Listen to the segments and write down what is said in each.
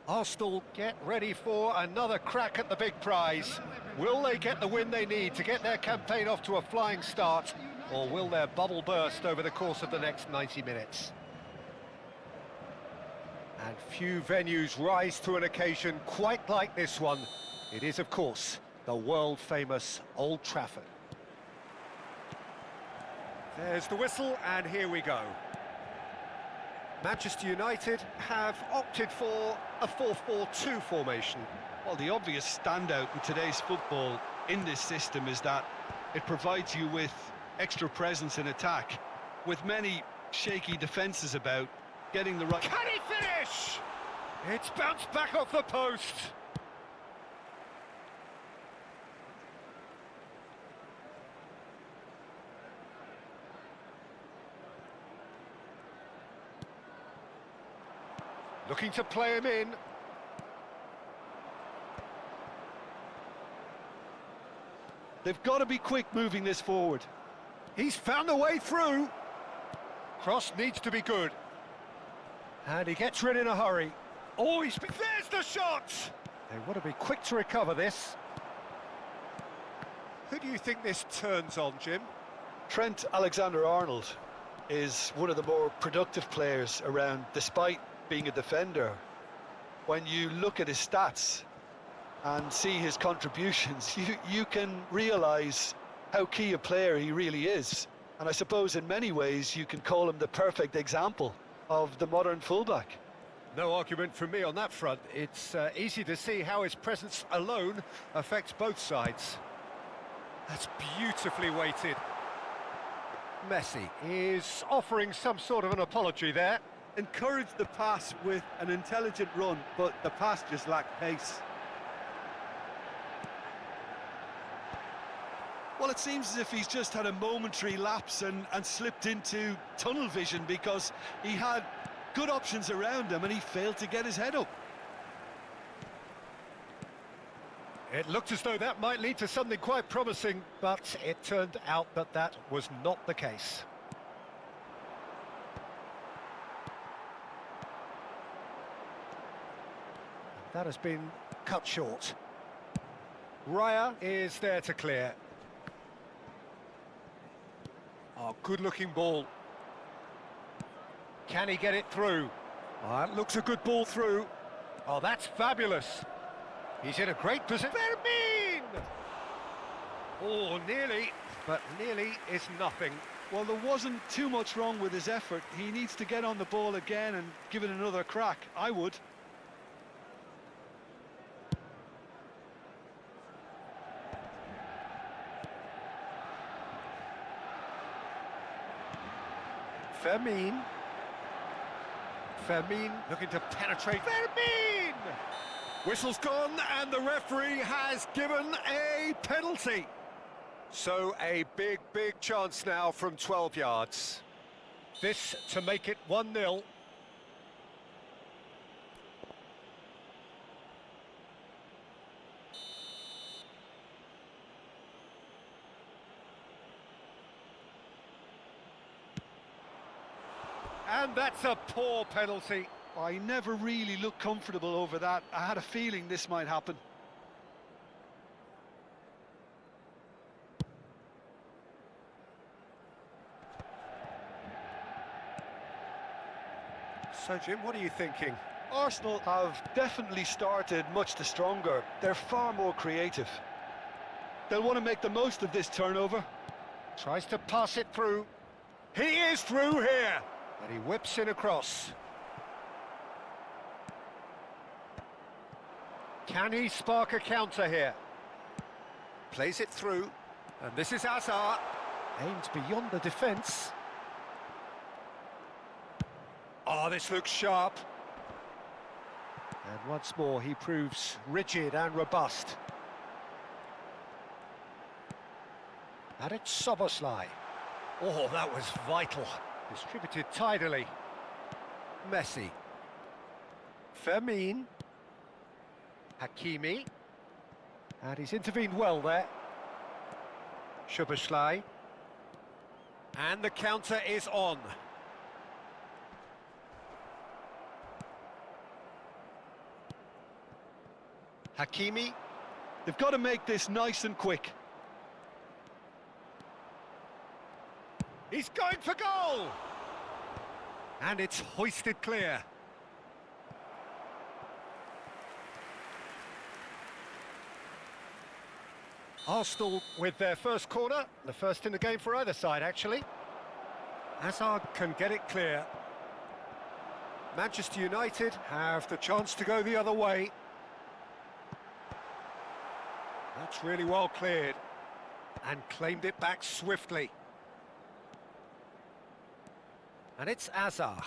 Arsenal get ready for another crack at the big prize. Will they get the win they need to get their campaign off to a flying start, or will their bubble burst over the course of the next 90 minutes? And few venues rise to an occasion quite like this one. It is, of course, the world-famous Old Trafford. There's the whistle, and here we go. Manchester United have opted for a 4-4-2 formation. Well, the obvious standout in today's football in this system is that it provides you with extra presence in attack. With many shaky defences about, getting the right... Can he finish? It's bounced back off the post. Looking to play him in. They've got to be quick moving this forward. He's found a way through. Cross needs to be good. And he gets rid in a hurry. Oh, there's the shot! They want to be quick to recover this. Who do you think this turns on, Jim? Trent Alexander-Arnold is one of the more productive players around, despite being a defender. When you look at his stats and see his contributions, you can realise how key a player he really is. And I suppose in many ways you can call him the perfect example of the modern fullback. No argument from me on that front. It's easy to see how his presence alone affects both sides. That's beautifully weighted. Messi is offering some sort of an apology there. Encouraged the pass with an intelligent run, but the pass just lacked pace. Well, it seems as if he's just had a momentary lapse and slipped into tunnel vision, because he had good options around him and he failed to get his head up. It looked as though that might lead to something quite promising, but it turned out that that was not the case. That has been cut short. Raya is there to clear. Oh, good-looking ball. Can he get it through? Oh, that looks a good ball through. Oh, that's fabulous. He's in a great position. Fermin! Oh, nearly, but nearly is nothing. Well, there wasn't too much wrong with his effort. He needs to get on the ball again and give it another crack. I would. Fermin looking to penetrate. Fermin! Whistle's gone and the referee has given a penalty. So a big chance now from 12 yards. This to make it 1-0. And that's a poor penalty. I never really looked comfortable over that. I had a feeling this might happen. So, Jim, what are you thinking? Arsenal have definitely started much the stronger. They're far more creative. They'll want to make the most of this turnover. Tries to pass it through. He is through here. And he whips in across. Can he spark a counter here? Plays it through. And this is Hazard. Aims beyond the defence. Oh, this looks sharp. And once more, he proves rigid and robust. And it's Szoboszlai. Oh, that was vital. Distributed tidily. Messi. Fermin. Hakimi. And he's intervened well there. Szoboszlai. And the counter is on. Hakimi. They've got to make this nice and quick. He's going for goal! And it's hoisted clear. Arsenal with their first corner, the first in the game for either side, actually. Hazard can get it clear. Manchester United have the chance to go the other way. That's really well cleared. And claimed it back swiftly. And it's Hazard.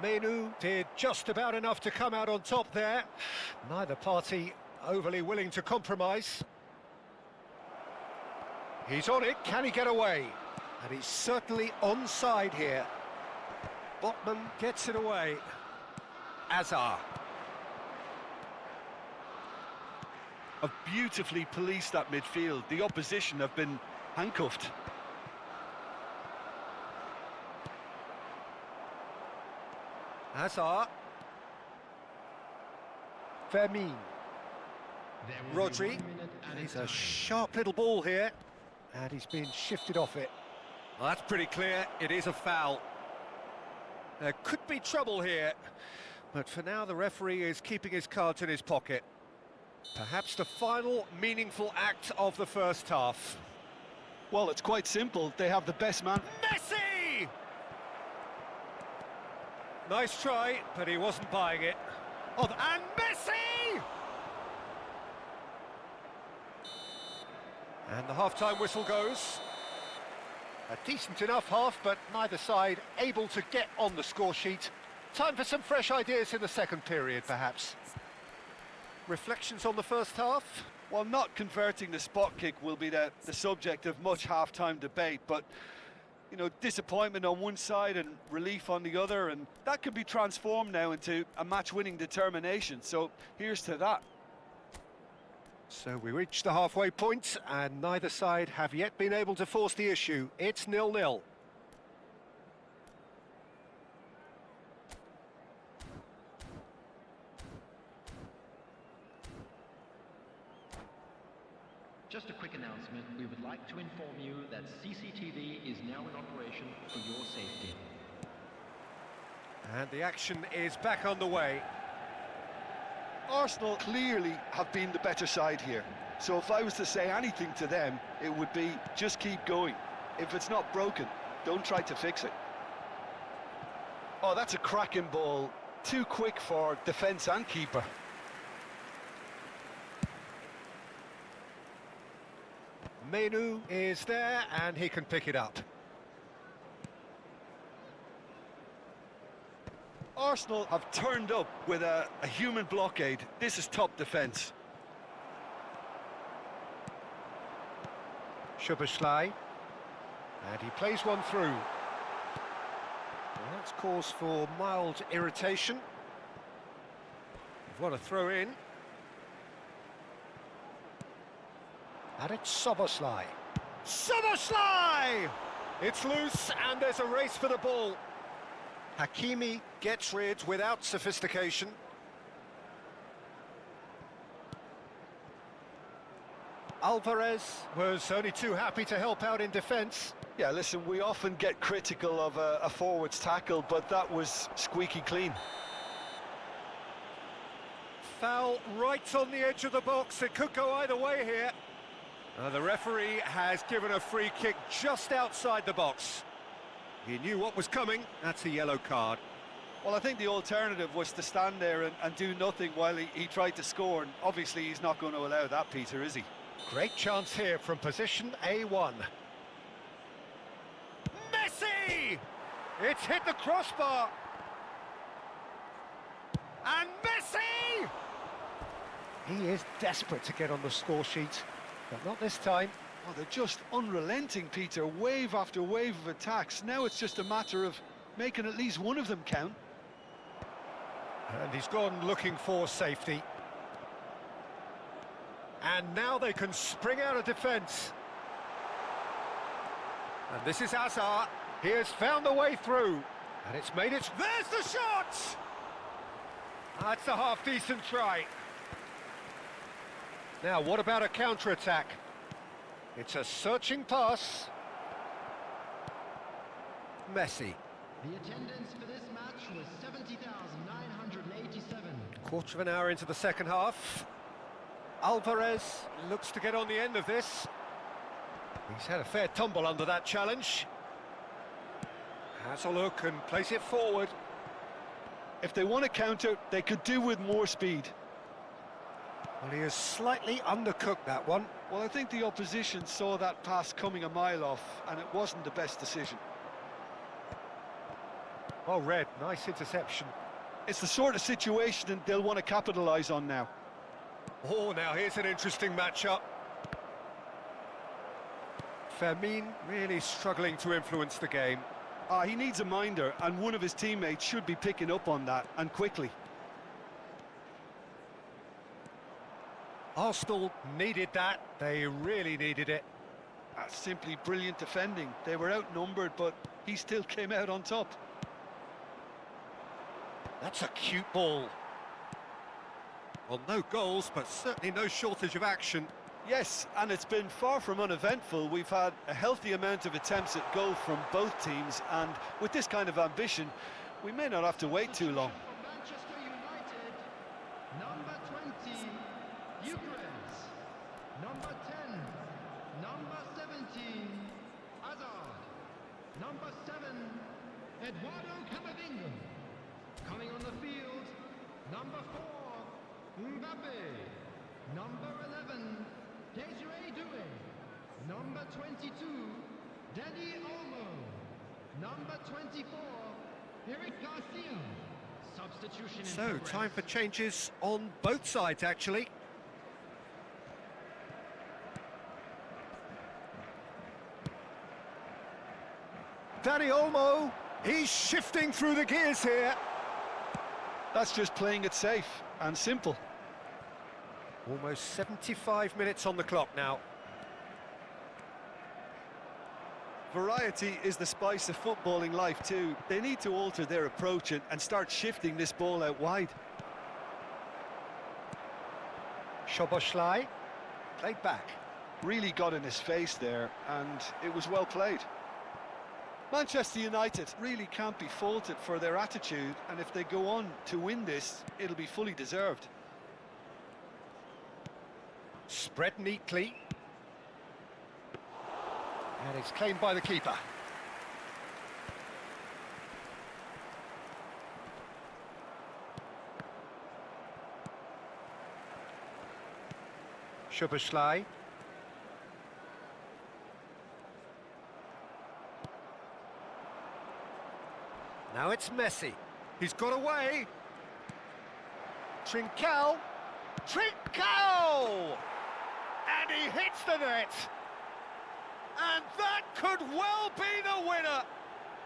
Menu did just about enough to come out on top there. Neither party overly willing to compromise. He's on it, can he get away? And he's certainly onside here. Botman gets it away. Hazard. Have beautifully policed that midfield. The opposition have been handcuffed. Hazard. Fermin. Rodri. He's a sharp little ball here. And he's been shifted off it. Well, that's pretty clear. It is a foul. There could be trouble here. But for now, the referee is keeping his cards in his pocket. Perhaps the final meaningful act of the first half. Well, it's quite simple. They have the best man. Messi! Nice try, but he wasn't buying it. Oh, and Messi! And the half-time whistle goes. A decent enough half, but neither side able to get on the score sheet. Time for some fresh ideas in the second period, perhaps. Reflections on the first half? Well, not converting the spot kick will be the subject of much half-time debate, but, you know, disappointment on one side and relief on the other, and that can be transformed now into a match-winning determination, so here's to that. So we reach the halfway point, and neither side have yet been able to force the issue. It's 0-0. Just a quick announcement. We would like to inform you that CCTV is now in operation for your safety. And the action is back on the way. Arsenal clearly have been the better side here. So if I was to say anything to them, it would be just keep going. If it's not broken, don't try to fix it. Oh, that's a cracking ball. Too quick for defence and keeper. Menu is there, and he can pick it up. Arsenal have turned up with a human blockade. This is top defence. Szoboszlai. And he plays one through. Well, that's cause for mild irritation. What a throw in. And it's Szoboszlai. Szoboszlai! It's loose, and there's a race for the ball. Hakimi gets rid without sophistication. Alvarez was only too happy to help out in defence. Yeah, listen, we often get critical of a forward's tackle, but that was squeaky clean. Foul right on the edge of the box. It could go either way here. The referee has given a free kick just outside the box. He knew what was coming. That's a yellow card. Well, I think the alternative was to stand there and do nothing while he tried to score, and obviously he's not going to allow that, Peter, is he? Great chance here from position A1. Messi! It's hit the crossbar. And Messi! He is desperate to get on the score sheet, but not this time. Oh, they're just unrelenting, Peter. Wave after wave of attacks. Now it's just a matter of making at least one of them count. And he's gone looking for safety. And now they can spring out of defence. And this is Hazard. He has found the way through. And it's made it. There's the shot! That's a half-decent try. Now, what about a counter-attack? It's a searching pass. Messi. The attendance for this match was 70,987. Quarter of an hour into the second half. Alvarez looks to get on the end of this. He's had a fair tumble under that challenge. Has a look and plays it forward. If they want to counter, they could do with more speed. Well, he has slightly undercooked that one. Well, I think the opposition saw that pass coming a mile off, and it wasn't the best decision. Well read, nice interception. It's the sort of situation they'll want to capitalise on now. Oh, now here's an interesting matchup. Fermin really struggling to influence the game. He needs a minder, and one of his teammates should be picking up on that, and quickly. Arsenal needed that, they really needed it. That's simply brilliant defending. They were outnumbered, but he still came out on top. That's a cute ball. Well, no goals, but certainly no shortage of action. Yes, and it's been far from uneventful. We've had a healthy amount of attempts at goal from both teams, and with this kind of ambition, we may not have to wait too long. For Manchester United, number 20, Eucharist. Number 10, number 17, Hazard. Number 7, Eduardo Camavinga. Coming on the field, number 4, Mbappe. Number 11, Desiree Doué. Number 22, Dani Olmo. Number 24, Eric Garcia. Substitution in So, progress. time for changes on both sides, actually. Dani Olmo, he's shifting through the gears here. That's just playing it safe and simple. Almost 75 minutes on the clock now. Variety is the spice of footballing life too. They need to alter their approach and start shifting this ball out wide. Szoboszlai, played back. Really got in his face there, and it was well played. Manchester United really can't be faulted for their attitude, and if they go on to win this, it'll be fully deserved. Spread neatly. And it's claimed by the keeper. Szoboszlai. Now it's Messi. He's got away. Trincao. Trincao! And he hits the net. And that could well be the winner.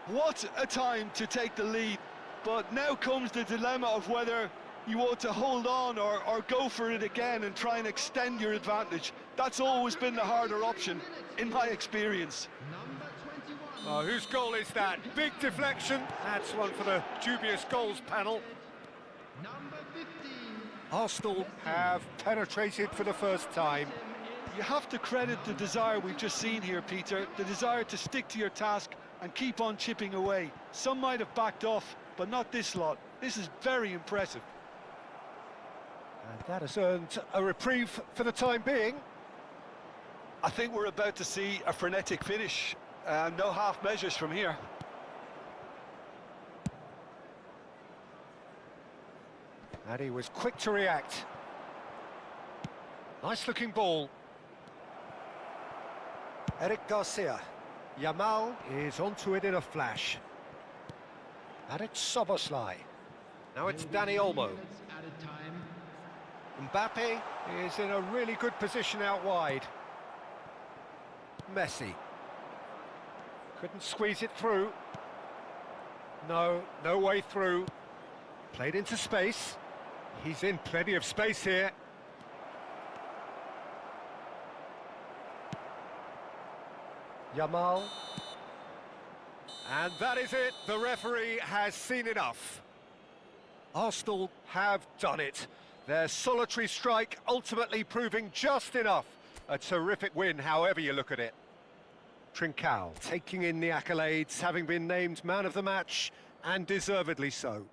What a time to take the lead, but now comes the dilemma of whether you ought to hold on or go for it again and try and extend your advantage. That's always been the harder option, in my experience. Number 21. Oh, whose goal is that? Big deflection. That's one for the dubious goals panel. Number 15. Arsenal have penetrated for the first time. You have to credit the desire we've just seen here, Peter, the desire to stick to your task and keep on chipping away. Some might have backed off, but not this lot. This is very impressive. And that has earned a reprieve for the time being. I think we're about to see a frenetic finish. No half measures from here. And he was quick to react. Nice looking ball. Eric Garcia. Yamal is onto it in a flash. And it's Szoboszlai. Now it's Dani Olmo. Added time. Mbappe is in a really good position out wide. Messi. Couldn't squeeze it through. No way through. Played into space. He's in plenty of space here. Yamal. And that is it. The referee has seen enough. Arsenal have done it. Their solitary strike ultimately proving just enough. A terrific win, however you look at it. Trincao taking in the accolades, having been named man of the match, and deservedly so.